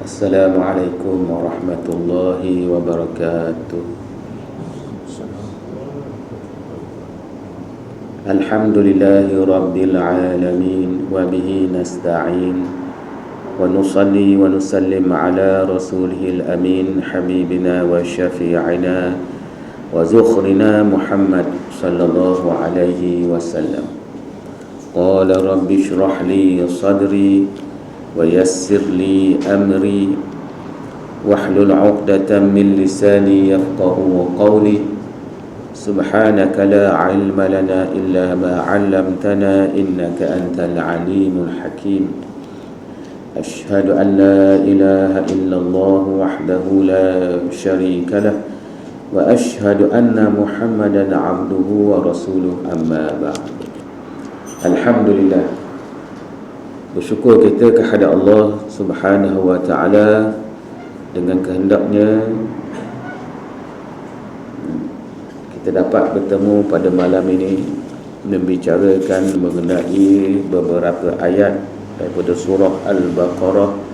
Assalamualaikum warahmatullahi wabarakatuh. Alhamdulillahi rabbil alamin wa bihi nasta'in wa nusalli wa nusallim ala rasulihil amin habibina wa syafi'ina wa zukhrina Muhammad sallallahu alaihi wasallam. Qala rabbi shrah li sadri wa yassir li amri wahlul 'uqdatam min lisani yafqahu qawli. Subhanaka la 'ilma lana illa ma 'allamtana innaka antal 'alimul hakim. Ashhadu an la ilaha illallah wahdahu la syarika lah wa ashhadu anna Muhammadan 'abduhu wa rasuluh, amma ba'd. Alhamdulillah, bersyukur kita kepada Allah Subhanahu wa ta'ala. Dengan kehendaknya kita dapat bertemu pada malam ini membicarakan mengenai beberapa ayat daripada surah Al-Baqarah.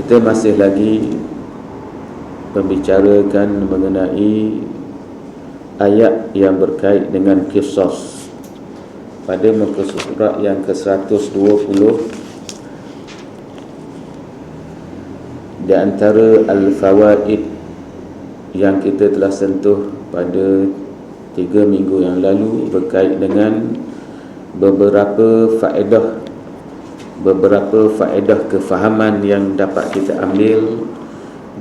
Kita masih lagi membicarakan mengenai ayat yang berkait dengan qisas pada muka surat yang ke-120. Di antara al-fawaid yang kita telah sentuh pada 3 minggu yang lalu berkait dengan beberapa faedah kefahaman yang dapat kita ambil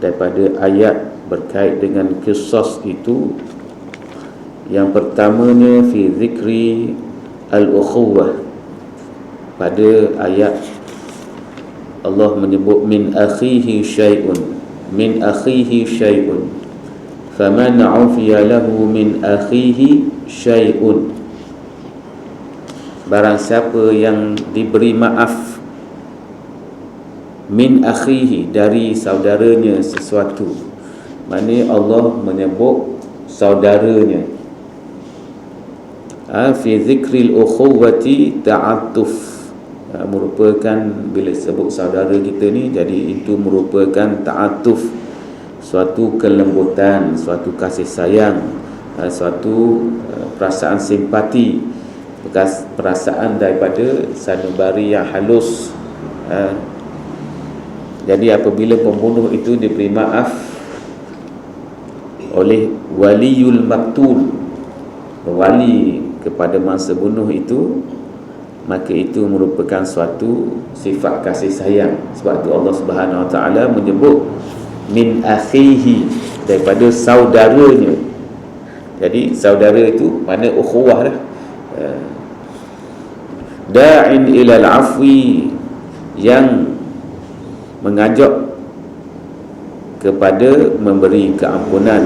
daripada ayat berkait dengan qisas itu. Yang pertamanya fi zikri al-ukhuwah. Pada ayat Allah menyebut min akhihi syai'un faman 'ufiya lahu min akhihi syai'un. Barang siapa yang diberi maaf min akhihi, dari saudaranya sesuatu. Maknanya Allah menyebut saudaranya. Fi zikril ukhuwati ta'atuf, merupakan bila sebut saudara kita ni, jadi itu merupakan ta'atuf, suatu kelembutan, suatu kasih sayang, suatu perasaan simpati, perasaan daripada sanubari yang halus. Jadi apabila pembunuh itu diberi maaf oleh waliyul maktul, wali kepada mangsa bunuh itu, maka itu merupakan suatu sifat kasih sayang. Sebab itu Allah Subhanahu wa ta'ala menyebut min akhihi, daripada saudaranya. Jadi saudara itu mana ukhuwah dah. Da'in ilal afwi, yang mengajak kepada memberi keampunan.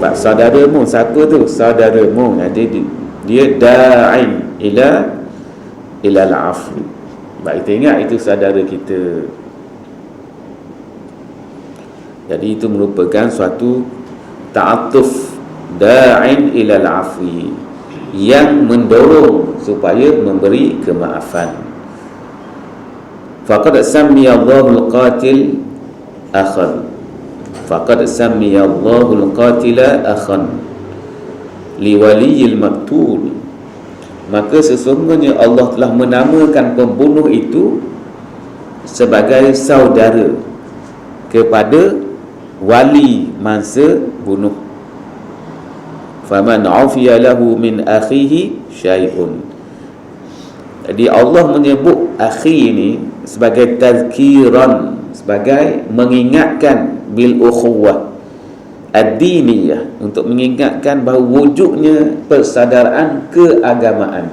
Sebab saudaramu, siapa tu? Saudaramu. Jadi dia da'in ilal afwi. Baik, kita ingat itu saudara kita. Jadi itu merupakan suatu ta'atuf, da'in ilal afwi, yang mendorong supaya memberi kemaafan. Faqad samiyallahu al-qatil akhan, faqad samiyallahu al-qatila akhan liwaliyil maktul. Maka sesungguhnya Allah telah menamakan pembunuh itu sebagai saudara kepada wali mangsa bunuh. Faman 'ufiya lahu min akhihi syai'un. Jadi Allah menyebut akhi ini sebagai tazkiran, sebagai mengingatkan bil ukhuwah ad-diniyah, untuk mengingatkan bahawa wujudnya persaudaraan keagamaan.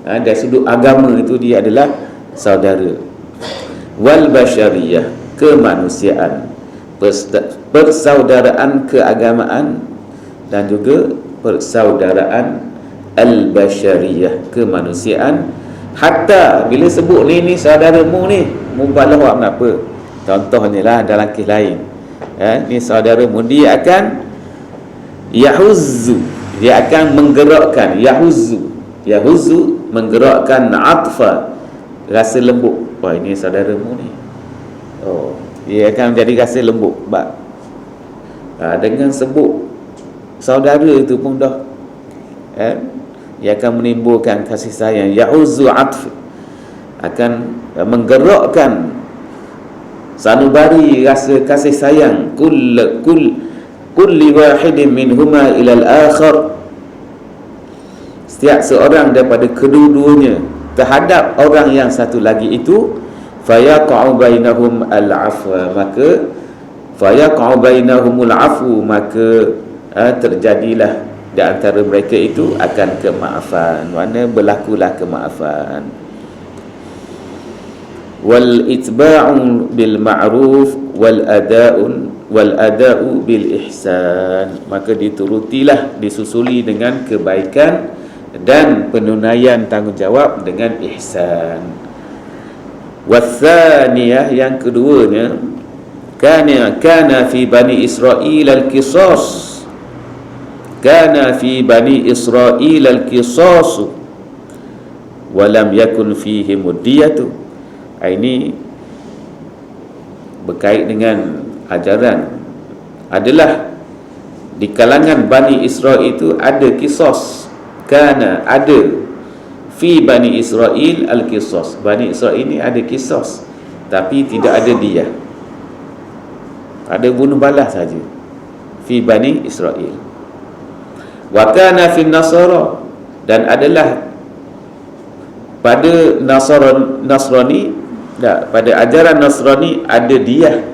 Dari sudut agama itu dia adalah saudara. Wal basyariyah, kemanusiaan. Persaudaraan keagamaan dan juga persaudaraan al-bashariyah, kemanusiaan. Hatta bila sebut ni saudaramu ni, mubalawah kenapa? Contohnya lah dalam kes lain, ni saudaramu, dia akan yahuzzu, dia akan menggerakkan, yahuzzu menggerakkan atfa, rasa lembut. Wah, ini saudaramu ni, dia akan menjadi rasa lembut. Dengan sebut saudara itu pun dah, ia akan menimbulkan kasih sayang. Yahuzzu atf, akan menggerakkan sanubari rasa kasih sayang. Kulli wahidin minhuma ilal akhar, setiap seorang daripada kedua-duanya terhadap orang yang satu lagi itu. Fayaqa'u bainahum al-'afwa, maka fayaqa'u bainahumul 'afwu, maka terjadilah di antara mereka itu akan kemaafan, mana berlakulah kemaafan. Wal itba'u bil ma'ruf wal ada'u bil ihsan, maka diturutilah, disusuli dengan kebaikan dan penunaian tanggungjawab dengan ihsan. Wathaniyah, yang keduanya, kana fi bani Israil al-qisas, kana fi bani Israil al-qisas wa lam yakun fihi mudiyatu. Ini berkait dengan ajaran, adalah di kalangan Bani Israel itu ada qisas. Kana, ada, fi Bani Israel al-qisas, Bani Israel ini ada qisas, tapi tidak ada diyah, ada bunuh balas saja. Fi Bani Israel. Wa kana fi Nasara, dan adalah pada Nasrani, pada ajaran Nasrani ada diyah.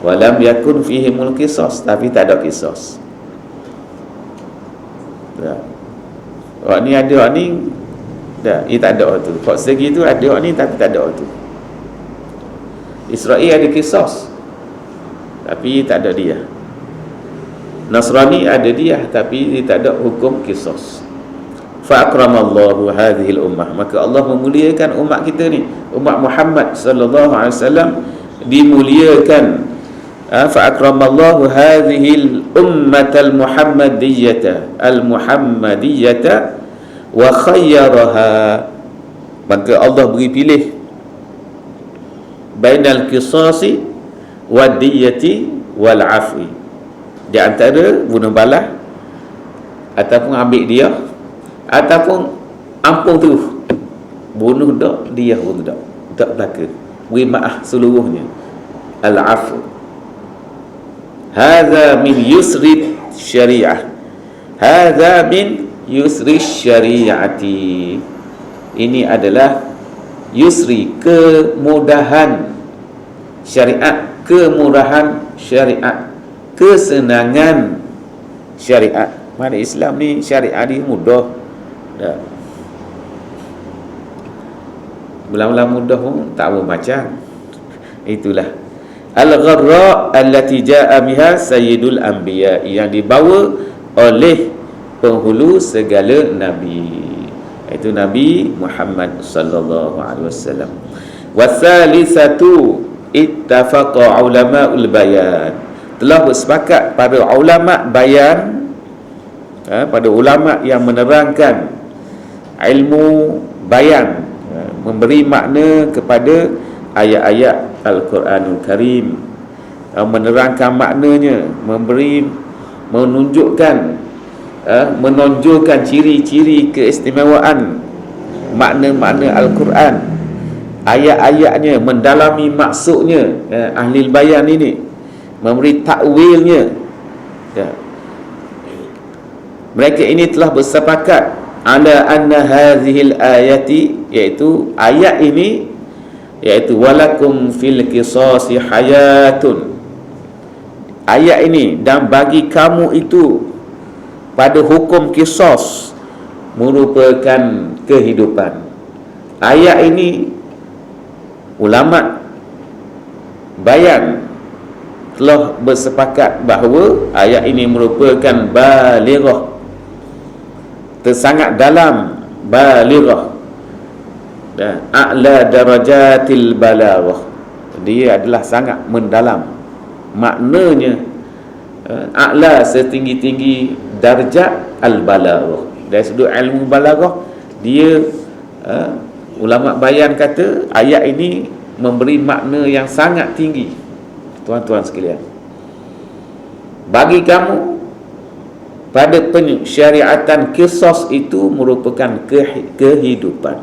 Walam yakun fihimul qisas, tapi tak ada qisas. Orang ni ada, orang ni ia tak ada orang tu. Kok segi tu ada orang ni, tapi tak ada orang tu. Israel ada qisas, tapi tak ada diyah. Nasrani ada diyah, tapi dia tak ada hukum qisas. Fa akramallahu hadhihi al-ummah, maka Allah memuliakan umat kita ni, umat Muhammad sallallahu alaihi wasallam dimuliakan. Fa akramallahu hadhihi al-ummah al-muhammadiyyah wa khayyaraha, maka Allah beri pilih bainal qisasi wad diyyati wal afwi, di antara bunuh balas ataupun ambil dia, ataupun ampun terus, bunuh dak, dia pun tak belaka, beri maaf seluruhnya. Al-afu, hadza min yusri syariah, hadza min yusri syariati, ini adalah yusri, kemudahan syariat, kemurahan syariat, kesenangan syariat. Mana Islam ni syariat ni mudah. Mula-mula mudah pun tak apa macam. Itulah al-gharra allati jaa biha sayyidul anbiya, yang dibawa oleh penghulu segala nabi, iaitu Nabi Muhammad sallallahu alaihi wasallam. Wa thalithatu ittafaqa ulamaul bayan, telah bersepakat pada ulama bayan, pada ulama yang menerangkan ilmu bayan, memberi makna kepada ayat-ayat Al-Quranul Karim, menerangkan maknanya, menunjukkan ciri-ciri keistimewaan makna-makna Al-Quran, ayat-ayatnya, mendalami maksudnya. Ahli bayan ini memberi takwilnya. Mereka ini telah bersepakat ala anna hadhil ayati, iaitu ayat ini, iaitu walakum fil qisasi hayatun, ayat ini, dan bagi kamu itu pada hukum qisas merupakan kehidupan. Ayat ini ulama bayan telah bersepakat bahawa ayat ini merupakan balighah, tersangat dalam, balighah, dan a'la darajatil balaghah, dia adalah sangat mendalam. Maknanya a'la, setinggi-tinggi darjat al-balaghah. Dari sudut ilmu balaghah, dia ulama bayan kata ayat ini memberi makna yang sangat tinggi. Tuan-tuan sekalian, bagi kamu pada pensyariatan qisas itu merupakan kehidupan.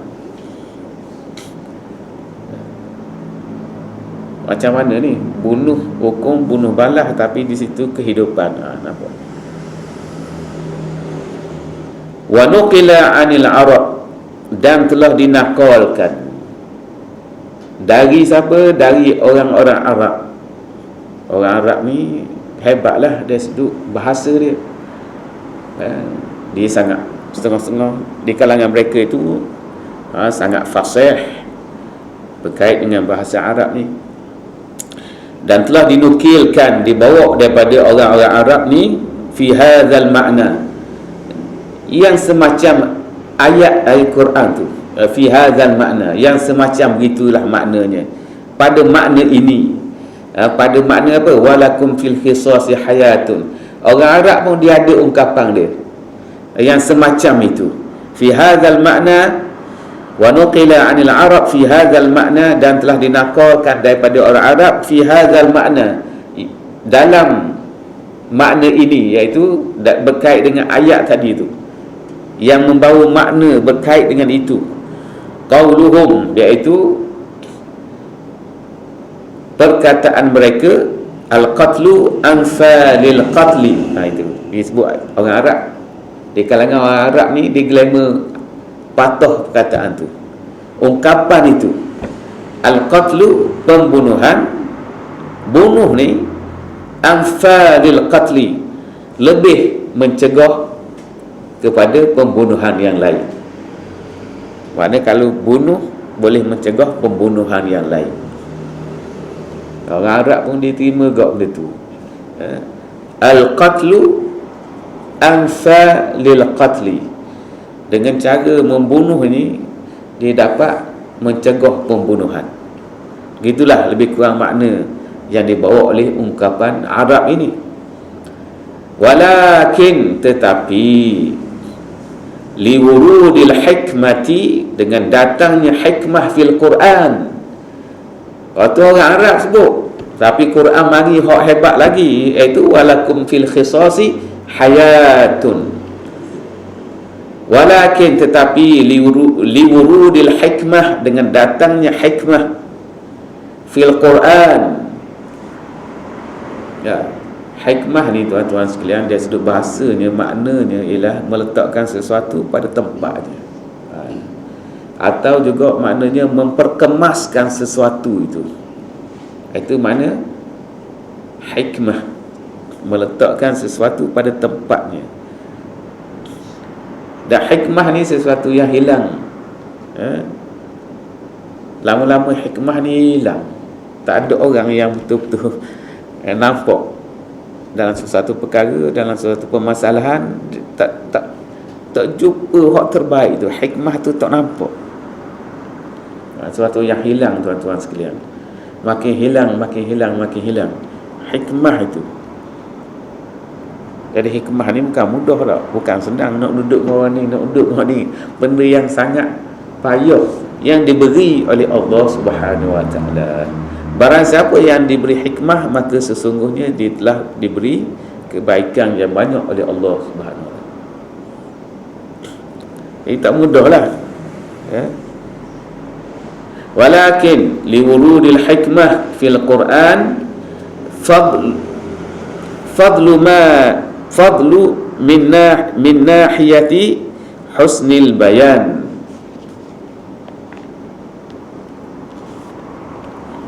Macam mana ni? Bunuh, hukum bunuh balas, tapi di situ kehidupan. Nampak? Wa nuqila 'anil Arab, dan telah dinakalkan dari siapa? Dari orang-orang Arab. Orang Arab ni hebatlah dari sudut bahasa dia. Dia sangat setengah-setengah di kalangan mereka itu sangat fasih berkait dengan bahasa Arab ni. Dan telah dinukilkan, dibawa daripada orang-orang Arab ni fi hadzal makna, yang semacam ayat Al-Quran tu, fi hadzal makna, yang semacam gitulah maknanya, pada makna ini. Pada makna apa? Walakum fil qisasi hayatun. Orang Arab pun dia ada ungkapan dia yang semacam itu. Fi hadzal makna wa nuqila 'anil Arab fi hadzal makna, dan telah dinakalkan daripada orang Arab fi hadzal makna, dalam makna ini, iaitu berkait dengan ayat tadi itu, yang membawa makna berkait dengan itu. Qauluhum, iaitu perkataan mereka, al-qatlu anfalil qatli. Itu disebut orang Arab. Di kalangan orang Arab ni dia glamour patuh perkataan tu, ungkapan itu. Al-qatlu, pembunuhan, bunuh ni, anfalil qatli, lebih mencegah kepada pembunuhan yang lain. Maknanya kalau bunuh boleh mencegah pembunuhan yang lain. Orang Arab pun diterima gak benda tu. Al-qatlu anfalil qatli, dengan cara membunuh ni dia dapat mencegah pembunuhan. Gitulah lebih kurang makna yang dibawa oleh ungkapan Arab ini. Walakin, tetapi, liwurudil hikmati, dengan datangnya hikmah fil Quran. Waktu orang Arab sebut, tapi Quran mari hak hebat lagi, iaitu walakum fil qisasi hayatun. Walakin, tetapi, liwurudil hikmah, dengan datangnya hikmah fil Quran. Ya, hikmah ni tuan-tuan sekalian, dari sudut bahasanya, maknanya ialah meletakkan sesuatu pada tempatnya, atau juga maknanya memperkemaskan sesuatu itu. Itu makna hikmah, meletakkan sesuatu pada tempatnya. Dan hikmah ni sesuatu yang hilang. Lama-lama hikmah ni hilang. Tak ada orang yang betul-betul nampak dalam sesuatu perkara, dalam sesuatu permasalahan, tak jumpa hak terbaik tu. Hikmah tu tak nampak. Sesuatu yang hilang tuan-tuan sekalian. Makin hilang, makin hilang, makin hilang hikmah itu. Jadi hikmah ni bukan mudah tak, bukan senang nak duduk dengan orang ni, nak duduk dengan ni. Benda yang sangat payah yang diberi oleh Allah Subhanahu Wa Taala. Barang siapa yang diberi hikmah, maka sesungguhnya dia telah diberi kebaikan yang banyak oleh Allah Subhanahu Wa Taala. Ini tak mudahlah, ya. Walakin liwurudil hikmah fil Quran fadlu min nahiyati husnil bayan.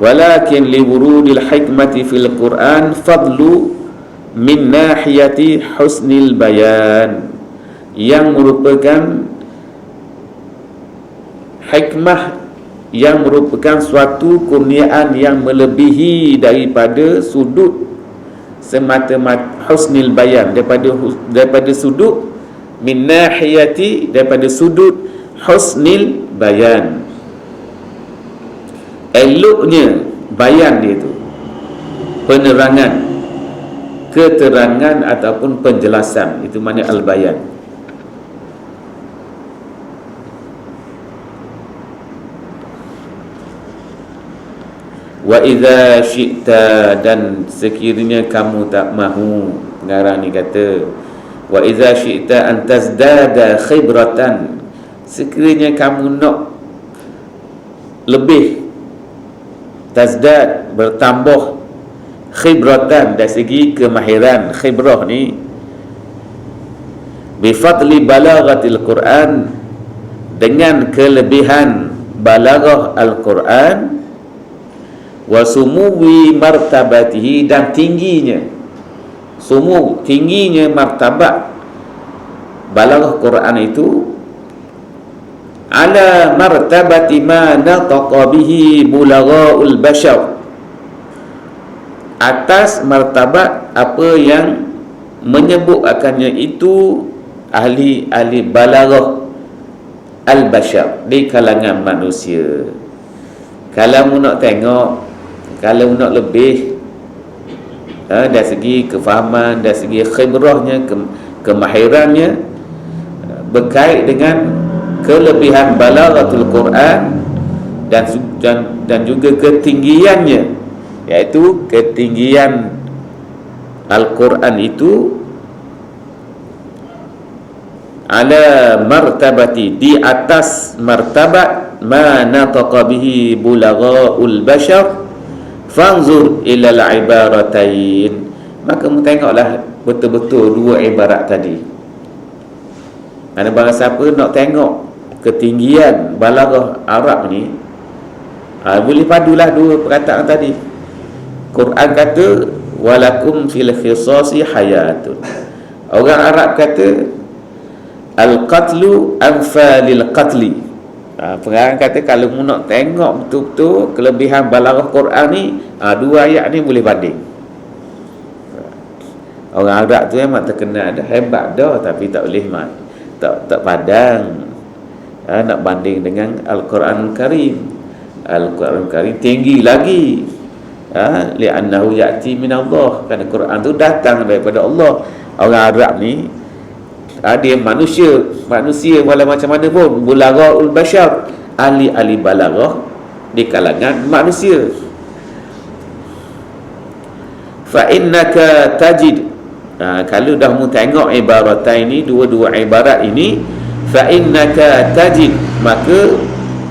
Walakin liwurudil hikmati fil Quran fadlu min nahiyati husnil bayan, yang merupakan hikmah, yang merupakan suatu kurniaan yang melebihi daripada sudut semata-mata husnil bayan, daripada sudut min nahiyati, daripada sudut husnil bayan, eloknya bayan dia tu, penerangan, keterangan ataupun penjelasan, itu makna al-bayan. Wa idza syi'ta, dan sekiranya kamu tak mahu, pengarang ni kata wa idza syi'ta an tazdada khibratan, sekiranya kamu nak lebih, tazdad bertambah, khibratan dari segi kemahiran, khibrah ni bi fadli balaghatil Quran, dengan kelebihan balaghah al-Quran, wa sumuwi martabatihi, dan tingginya tingginya martabat balaghah Quran itu, ala martabati ma nataqa bihi bulaghaul bashar, atas martabat apa yang menyebut akannya itu ahli balaghah al-bashar, di kalangan manusia. Kalau mu nak tengok, kalau nak lebih dari segi kefahaman, dari segi khibrahnya, kemahirannya, berkait dengan kelebihan balaghatul Quran dan juga ketinggiannya, iaitu ketinggian Al-Quran itu ala martabati, di atas martabat ma nataqa bihi bulaghaul bashar, fanzur ilal ibaratain, maka mu tengoklah betul-betul dua ibarat tadi. Mana barang siapa nak tengok ketinggian balaghah Arab ni, boleh padulah dua perkataan tadi. Quran kata walakum fil qisasi hayatun, orang Arab kata al-qatlu anfalil qatli. Pengarang kata kalau mu nak tengok betul-betul kelebihan balaghah Quran ni, dua ayat ni boleh banding. Orang Arab tu memang terkenal dah, hebat dah, tapi tak boleh tak padang nak banding dengan Al-Quran Karim. Al-Quran Karim tinggi lagi, li'annahu ya'ti min Allah, kerana Quran tu datang daripada Allah. Orang Arab ni dia manusia walau macam mana pun, bulaghaul bashar, ahli balaghah di kalangan manusia. Fa innaka tajid, kalau dah mu tengok ibaratain ini, dua-dua ibarat ini, fa innaka tajid, maka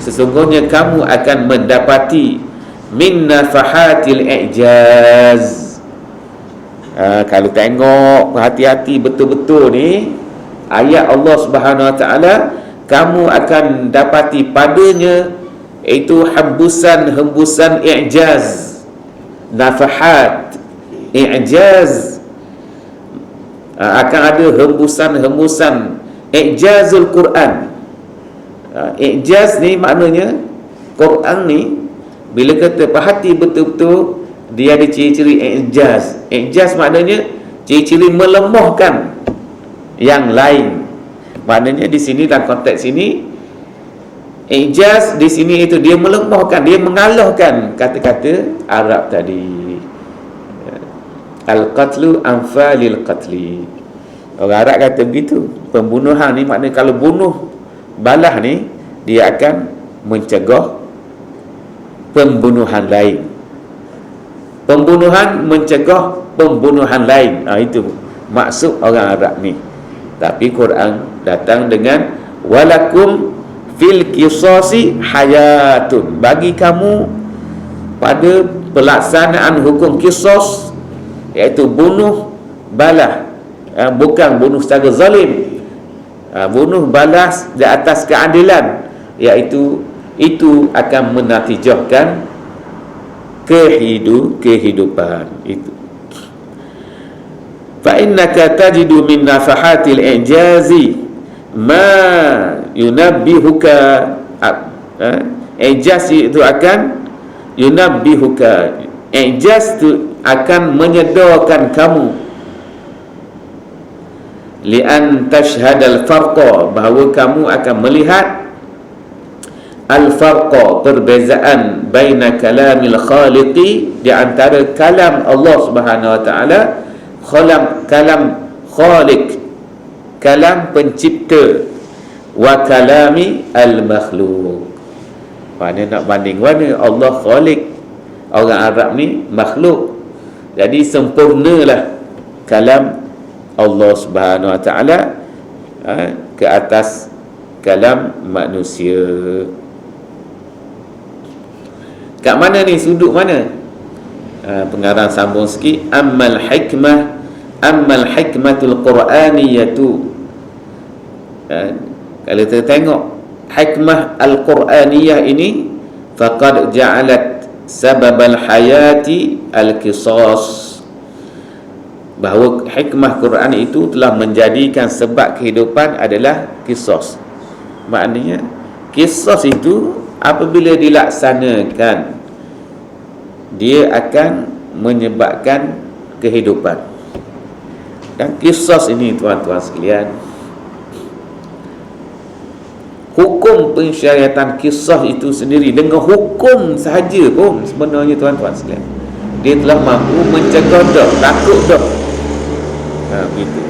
sesungguhnya kamu akan mendapati min nafahatil i'jaz. Kalau tengok hati-hati betul-betul ni ayat Allah Subhanahu Wa Taala, kamu akan dapati padanya itu hembusan i'jaz, nafahat i'jaz, akan ada hembusan i'jazul Quran. I'jaz ni maknanya Quran ni bila kata perhati betul-betul, dia ada ciri-ciri i'jaz. I'jaz maknanya ciri-ciri melemahkan yang lain. Maknanya di sini, dalam konteks ini, i'jaz di sini itu dia melemahkan, dia mengalahkan kata-kata Arab tadi. Al-qatlu anfalil qatli. Orang Arab kata begitu. Pembunuhan ni maknanya kalau bunuh balah ni, dia akan mencegah pembunuhan lain. Pembunuhan mencegah pembunuhan lain. Itu maksud orang Arab ni. Tapi Quran datang dengan walakum fil qisasi hayatun, bagi kamu pada pelaksanaan hukum qisas, iaitu bunuh balah, bukan bunuh secara zalim, bunuh balas di atas keadilan, iaitu itu akan menatijahkan kehidupan itu. Fa innaka tajidu min nafahatil i'jazi ma yunabbihuka, i'jaz itu akan yunabbihuka, i'jaz itu akan menyedarkan kamu li'an tashhadal farqa, bahawa kamu akan melihat al-farqa, perbezaan baina kalamil khaliqi, di antara kalam Allah Subhanahu wa taala, kalam khaliq, kalam pencipta, wa kalami al-makhluq. Mana nak banding mana? Allah khaliq, orang Arab ni makhluk. Jadi sempurnalah kalam Allah Subhanahu wa taala ke atas kalam manusia. Kat mana ni, sudut mana? Pengarang sambung sikit, ammal hikmatul Quraniyatu. Kalau kita tengok hikmah al-Quraniyah ini, faqad ja'alat sababal hayati al-qisas, bahawa hikmah Quran itu telah menjadikan sebab kehidupan adalah qisas. Maknanya qisas itu apabila dilaksanakan, dia akan menyebabkan kehidupan. Dan qisas ini, tuan-tuan sekalian, hukum pensyariatan qisas itu sendiri, dengan hukum sahaja pun sebenarnya, tuan-tuan sekalian, dia telah mampu mencegah dah, takut dah. Begitu.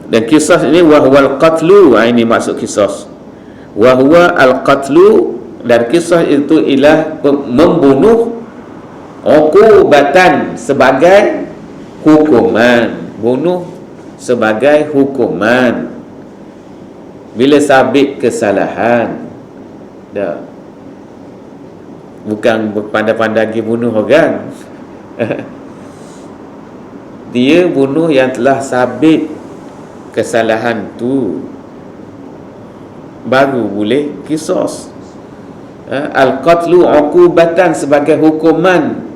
Dan kisah ini wahwal qatlu, ini maksud kisah, wahwa al-qatlu, dan kisah itu ialah membunuh, uqubatan, sebagai hukuman, bunuh sebagai hukuman bila sabit kesalahan. Dah, bukan berpandai-pandai pergi bunuh orang. Dia bunuh yang telah sabit kesalahan tu, baru boleh qisas. Al-qatlu uqubatan, sebagai hukuman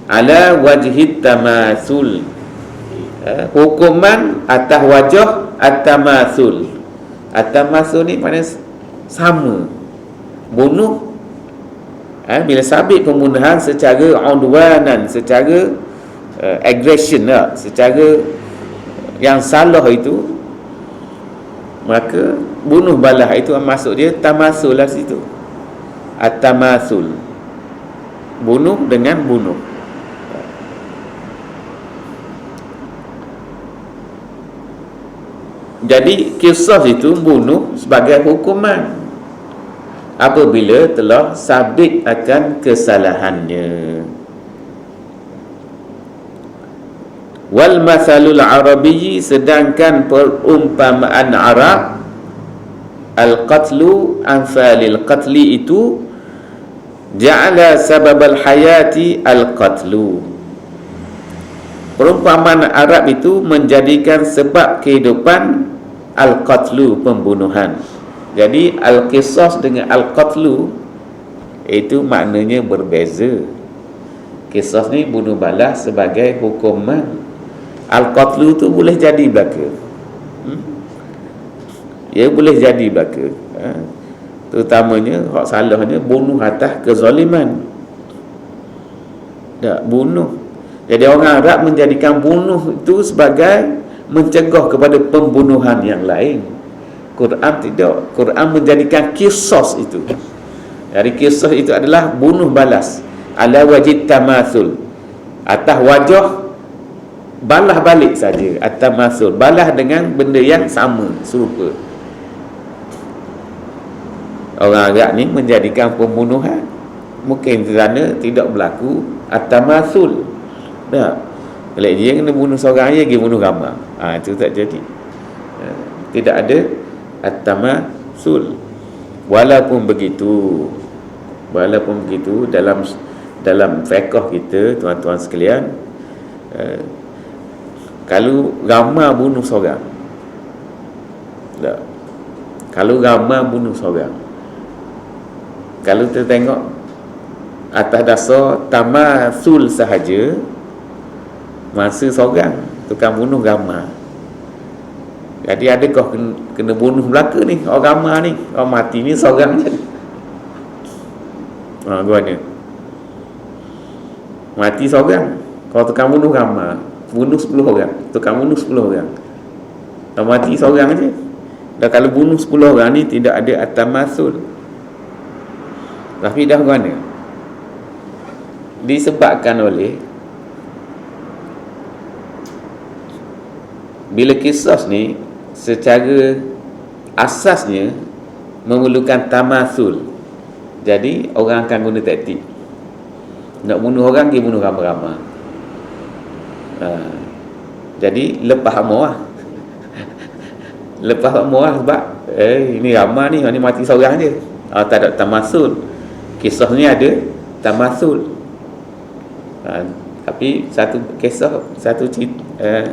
ala wajhit tamathul, hukuman atas wajah at-tamathul. At-tamathul ni maknanya sama, bunuh. Bila sabit pembunuhan secara udwanan, secara aggression lah, secara yang salah itu, maka bunuh balah itu masuk dia tamasul lah situ. At-tamasul, bunuh dengan bunuh. Jadi kisah itu bunuh sebagai hukuman apabila telah sabit akan kesalahannya. Wal mathalul arabiyyi, sedangkan perumpamaan Arab, al-qatlu anfalil qatli, itu ja'ala sababal hayati al-qatlu. Perumpamaan Arab itu menjadikan sebab kehidupan al-qatlu, pembunuhan. Jadi al-qisas dengan al-qatlu itu maknanya berbeza. Qisas ni bunuh balas sebagai hukuman. Al-qatlu tu boleh jadi belaka. Ia boleh jadi belaka. Terutamanya hak salahnya bunuh atas kezaliman. Tak bunuh. Jadi orang Arab menjadikan bunuh itu sebagai mencegah kepada pembunuhan yang lain. Quran tidak. Quran menjadikan qisas itu. Jadi qisas itu adalah bunuh balas ala wajib tamathul, atas wajah balah balik saja. At-tamathul, balah dengan benda yang sama, serupa. Orang Arab ni menjadikan pembunuhan mungkin kerana tidak berlaku at-tamathul. Tak. Kalau dia kena bunuh seorang, dia pergi bunuh ramai. Itu tak jadi. Tidak ada at-tamathul. Walaupun begitu, dalam fiqh kita, tuan-tuan sekalian, kalau ramai bunuh seorang, tak. Kalau ramai bunuh seorang, kalau kita tengok atas dasar tamathul sahaja, masa seorang tukang bunuh ramai. Jadi adakah kena bunuh belaka ni orang ramai ni, orang mati ni seorang je? Gimana? mati seorang. Kalau tukang bunuh ramai, bunuh 10 orang, tukang bunuh 10 orang. Kalau mati seorang je. Dan kalau bunuh 10 orang ni tidak ada at-tamasul. Tapi dah mana? Disebabkan oleh bila kisah ni secara asasnya memerlukan tamasul. Jadi orang akan guna taktik. Nak bunuh orang, dia bunuh ramai-ramai. Jadi lepas amor lah. Lepas amor lah sebab ini ramai ni, ni mati seorang je. Tak ada tamasul. Kisah ni ada tamasul. Tapi satu kisah, satu cerita,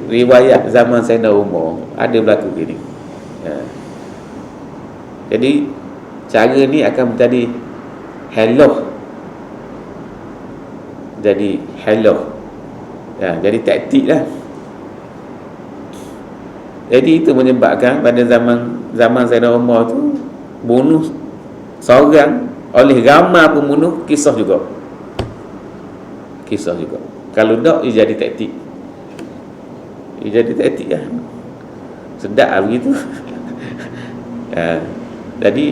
riwayat zaman Sayyidina Umar ada berlaku gini. Jadi cara ni akan menjadi halah. Jadi halah. Jadi taktik lah. Jadi itu menyebabkan pada zaman Sayyidina Umar tu bunuh seorang oleh ramai pembunuh, kisah juga. Kalau tak, ia jadi taktik. Lah. Sedap lah begitu. Jadi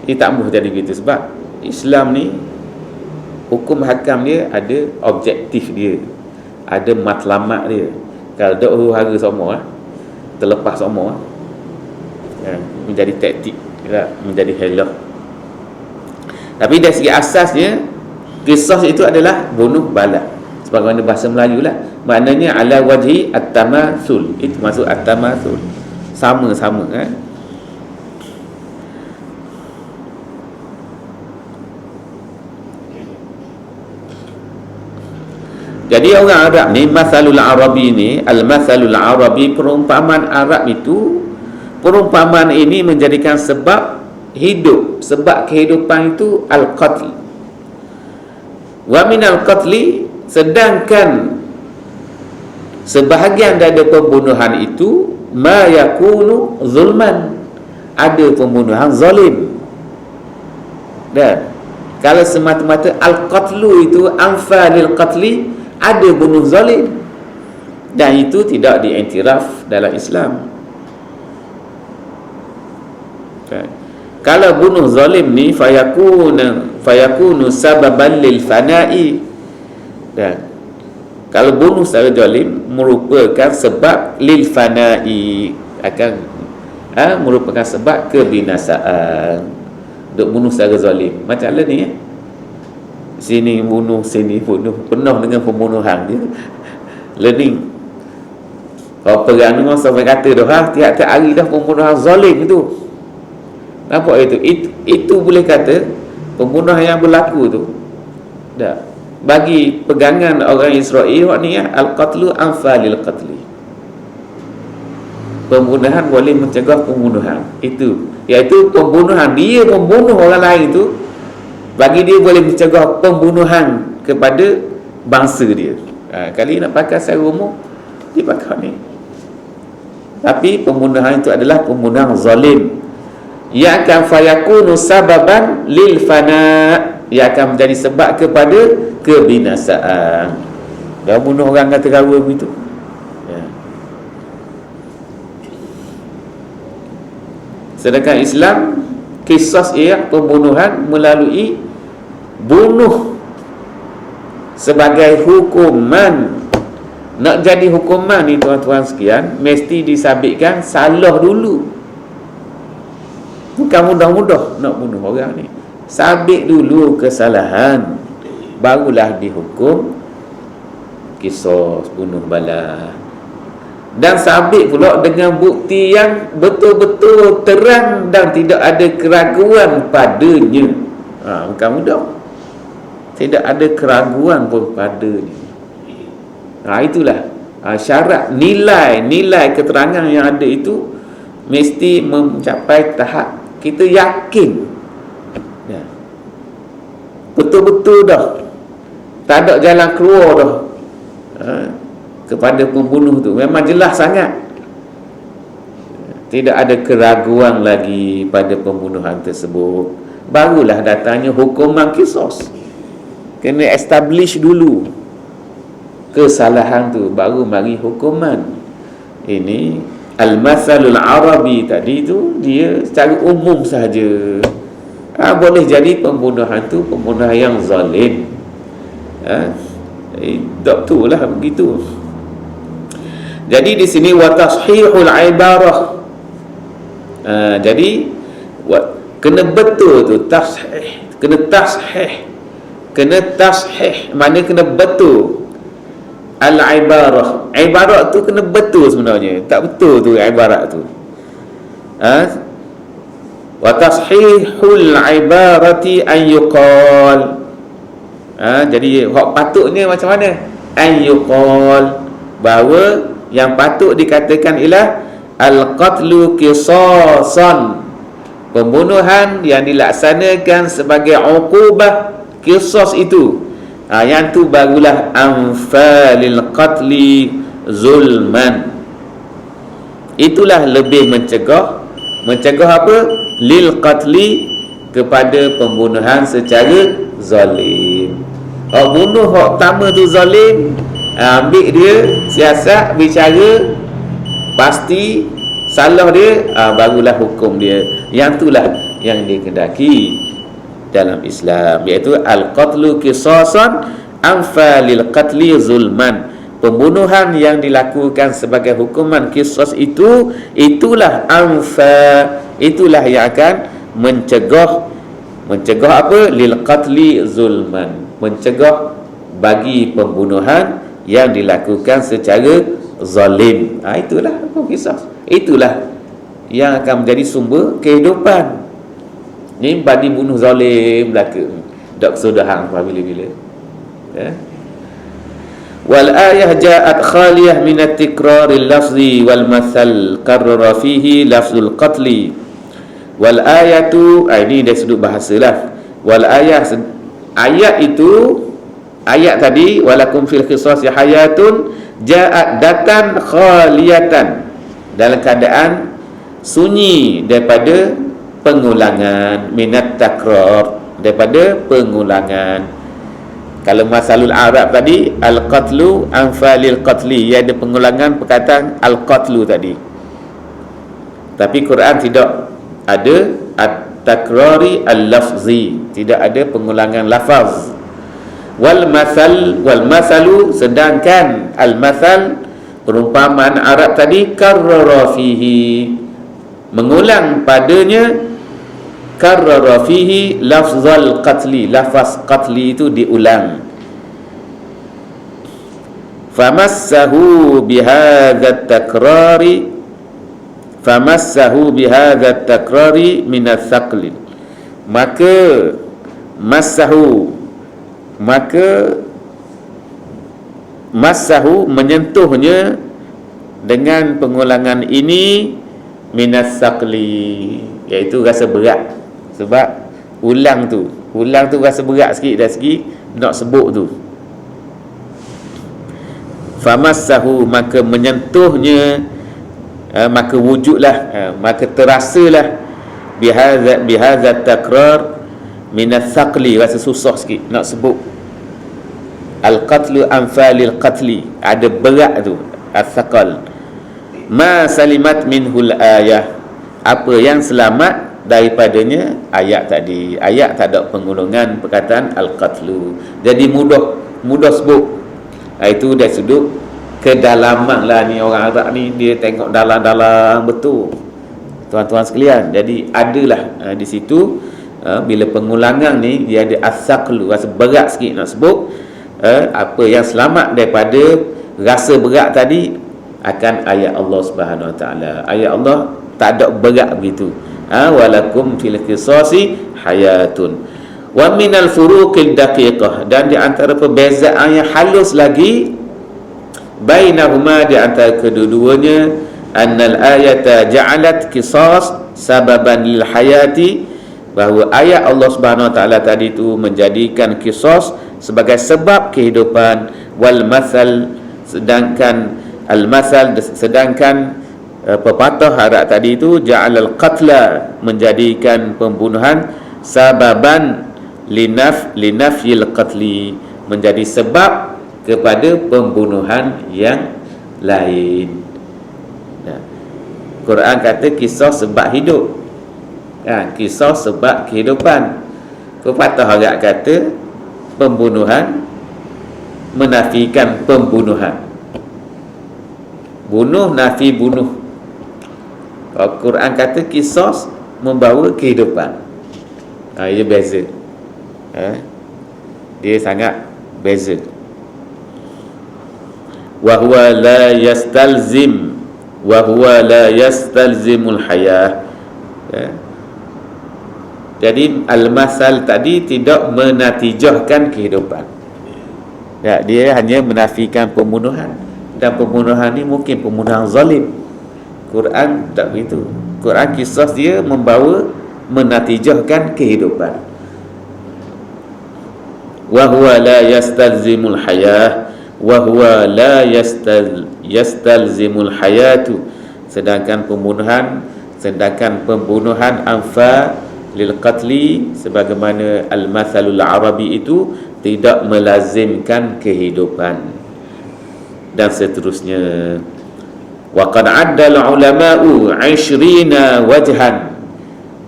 ia tak boleh jadi begitu. Sebab Islam ni, hukum hakam dia ada objektif dia, ada matlamat dia. Kalau tak huru-hara semua, terlepas semua, menjadi taktik, menjadi halah. Tapi dari segi asasnya, kisah itu adalah bunuh bala. Sebagaimana bahasa Melayu lah, maknanya ala wajhi at-tamasul. Itu maksud at-tamasul, sama-sama kan. Jadi orang Arab ni, masalul Arabi ni, al-masalul Arabi, perumpamaan Arab itu, perumpamaan ini menjadikan sebab hidup, sebab kehidupan itu al-qatl. Wa min al-qatli, sedangkan sebahagian dari pembunuhan itu ma yakunu zulman, ada pembunuhan zalim. Dan kalau semata-mata al-qatlu itu amfalil qatli, ada bunuh zalim, dan itu tidak diiktiraf dalam Islam. Kalau bunuh zalim ni fayakunu sababan lil fana'i. Dan kalau bunuh secara zalim merupakan sebab lil fana'i, akan merupakan sebab kebinasaan. Duk bunuh secara zalim macam mana ni sini bunuh, sini bunuh, penuh dengan pembunuhan dia. Learning. Kalau perang ni sampai kata dah, tiap-tiap hari dah pembunuhan zalim itu. Nampak itu boleh kata pembunuhan yang berlaku tu. Dah. Bagi pegangan orang Israel ni al-qatlu anfalil qatli. Pembunuhan boleh mencegah pembunuhan. Itu, iaitu pembunuhan, dia membunuh orang lain tu, bagi dia boleh mencegah pembunuhan kepada bangsa dia. Kali nak pakai secara umum, dia pakai ni. Tapi pembunuhan itu adalah pembunuhan zalim, ia akan fayakunu sababan lil fana', ia akan menjadi sebab kepada kebinasaan. Dah bunuh orang kata rawa begitu. Sedangkan Islam, kisah ia pembunuhan melalui bunuh sebagai hukuman. Nak jadi hukuman ni tuan-tuan sekian, mesti disabitkan salah dulu. Bukan mudah-mudah nak bunuh orang ni. Sabit dulu kesalahan, barulah dihukum kisah bunuh bala. Dan sabit pula dengan bukti yang betul-betul terang dan tidak ada keraguan padanya. Bukan mudah. Tidak ada keraguan pun padanya. Itulah syarat, nilai keterangan yang ada itu mesti mencapai tahap kita yakin betul-betul dah, tak ada jalan keluar dah kepada pembunuh tu. Memang jelas sangat, tidak ada keraguan lagi pada pembunuhan tersebut, barulah datangnya hukuman kisos. kena establish dulu kesalahan tu, baru mari hukuman. Ini al-mathalul arabi tadi tu dia secara umum sahaja. Boleh jadi pembunuhan tu pembunuhan yang zalim. Tak tu lah begitu. Jadi di sini wa tashihul ibarah. Jadi kena betul tu, tashih, kena tashih, mana kena betul. Al-ibarah, ibarat tu kena betul sebenarnya, tak betul tu ibarat tu. Wa tashihul ibarati an yuqal. Jadi hak patutnya macam mana? An yuqal, bahawa yang patut dikatakan ialah al-qatlu qisasan, pembunuhan yang dilaksanakan sebagai uqubah qisas itu. Yang tu barulah anfalil qatli zulman. Itulah lebih mencegah apa? Lil qatli, kepada pembunuhan secara zalim. Hak bunuh hak pertama tu zalim, ambil dia siasat bicara pasti salah dia, barulah hukum dia. Yang itulah yang dikehendaki dalam Islam, iaitu al-qatlu qisasan anfalil qatli zulman. Pembunuhan yang dilakukan sebagai hukuman qisas itu, itulah anfa, itulah yang akan mencegah apa? Lil qatli zulman, mencegah bagi pembunuhan yang dilakukan secara zalim. Itulah hukum qisas. Itulah yang akan menjadi sumber kehidupan. Ni bagi bunuh zalim belaka, dak sudahang bila-bila. Wal ayah ja'at khaliyah min at-tikraril lafzi wal mathal karrara fihi lafzul qatli. Wal ayatu, ini dari sudut bahasalah. Wal ayah, ayat itu, ayat tadi walakum fil qisasi hayatun, ja'at, datang, khaliyatan, dalam keadaan sunyi daripada pengulangan, minat takrar, daripada pengulangan. Kalau masalul Arab tadi, al-qatlu anfalil qatli, ia ada pengulangan perkataan al-qatlu tadi. Tapi Quran tidak ada at-takrari al-lafzi, tidak ada pengulangan lafaz. Wal masalu, sedangkan al-masal, perumpamaan Arab tadi, karrara fihi, mengulang padanya, karrara fihi lafzal qatli, lafaz qatli itu diulang. Famassahu bihadza takrari, famassahu bihadza takrari min ats-tsaqli, maka massahu, maka massahu, menyentuhnya dengan pengulangan ini, minas saqli, iaitu rasa berat. Sebab ulang tu rasa berat sikit dari segi nak sebut tu. Famassahu, maka menyentuhnya, maka wujudlah, maka terasalah bihadza takrar minas saqli, rasa susah sikit nak sebut. Al-qatlu anfalil qatli, ada berat tu, as-saqal. Ma salimat minhul ayah, apa yang selamat daripadanya ayat tadi. Ayat tak ada pengulungan perkataan al-qatlu, jadi mudah sebut. Itu dari sudut kedalaman lah ni, orang Arab ni dia tengok dalam-dalam betul, tuan-tuan sekalian. Jadi adalah di situ bila pengulangan ni dia ada as-saqlu, rasa berat sikit nak sebut. Apa yang selamat daripada rasa berat tadi akan ayat Allah Subhanahu Wa Taala. Ayat Allah tak ada berat begitu. Walakum fil qisasi hayatun. Wa minal furuqil daqiqah, dan di antara perbezaan yang halus lagi, bainahuma, di antara kedua-duanya, annal ayata ja'alat qisas sababan lil hayati, bahawa ayat Allah Subhanahu Wa Taala tadi itu menjadikan qisas sebagai sebab kehidupan. Wal masal, sedangkan al-masal, sedangkan pepatah Arab tadi itu ja'alal qatla, menjadikan pembunuhan sababan, linafyil qatli, menjadi sebab kepada pembunuhan yang lain. Quran kata kisah sebab hidup, kisah sebab kehidupan. Pepatah Arab kata pembunuhan menafikan pembunuhan. Bunuh nafi bunuh. Quran kata kisah membawa kehidupan. Ia beza. Dia sangat beza. Wa huwa la yastalzimul hayah. Jadi al-masal tadi tidak menatijahkan kehidupan. Dia hanya menafikan pembunuhan. Dan pembunuhan ni mungkin pembunuhan zalim. Quran tak begitu. Quran kisah dia membawa menatijahkan kehidupan. Wa huwa la yastalzimul hayah wa huwa la yastalzimul hayatu. Sedangkan pembunuhan anfa lil qatli, sebagaimana al-mathalul arabi itu tidak melazimkan kehidupan. Dan seterusnya. Wa qad 'addal ulama'u 20 wajhan.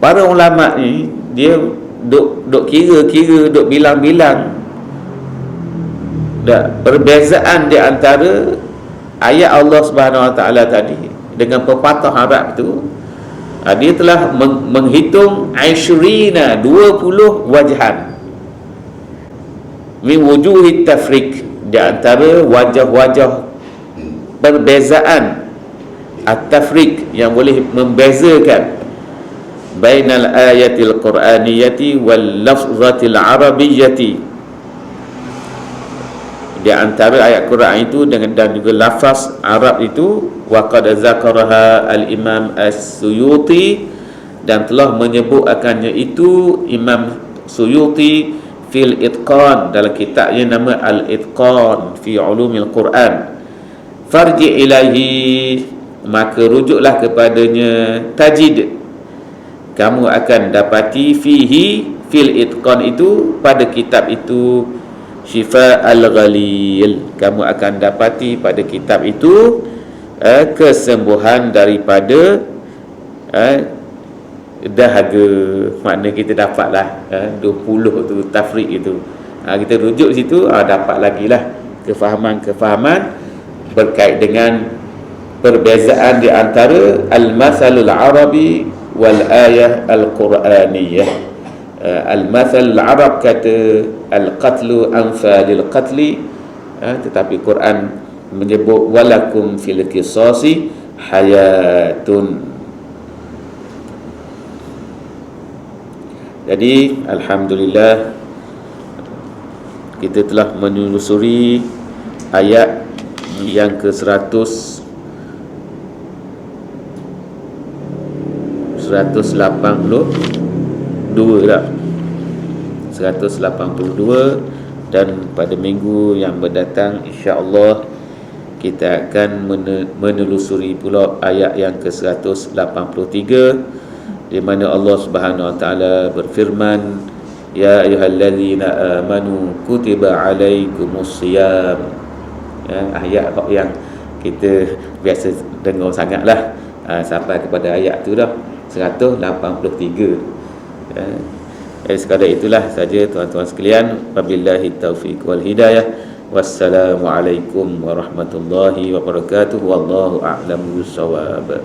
Para ulama ni dia duk kira-kira, duk bilang-bilang perbezaan di antara ayat Allah Subhanahu Wa Taala tadi dengan pepatah Arab tu. Dia telah menghitung 20 wajhan min wujuhit tafriq, di antara wajah-wajah perbezaan at-tafriq yang boleh membezakan bainal ayatil qur'aniyati wal lafzatil arabiyyati, di antara ayat Quran itu dan juga lafaz Arab itu. Wa qad zakaraha al-Imam As-Suyuti, dan telah menyebut akannya itu Imam Suyuti fil Itqan, dalam kitabnya nama Al-Itqan fi Ulumil Quran. Farji ilaihi, maka rujuklah kepadanya, tajid, kamu akan dapati fihi fil Itqan itu, pada kitab itu, Syifa al-Ghalil, kamu akan dapati pada kitab itu kesembuhan daripada dahaga. Makna kita dapatlah 20 tu tafriq itu. Kita rujuk situ, dapat lagi lah kefahaman-kefahaman berkait dengan perbezaan di antara al-mathalul arabi wal ayah al-Quraniyah. Al-mathalul arab kata al-qatlu anfa lil qatli, tetapi Quran menyebut walakum fil qisasi hayatun. Jadi alhamdulillah kita telah menelusuri ayat yang ke-182 dah. 182, dan pada minggu yang berdatang insya-Allah kita akan menelusuri pula ayat yang ke-183, di mana Allah Subhanahu Wa Taala berfirman, ya ayyuhallazina amanu kutiba alaikumus shiyam. Ayat yang kita biasa dengar sangatlah, sampai kepada ayat tu dah 183. Sekadar itulah saja tuan-tuan sekalian. Wabillahi taufiq wal hidayah. Wassalamualaikum warahmatullahi wabarakatuh. Wallahu a'lamu bissawab.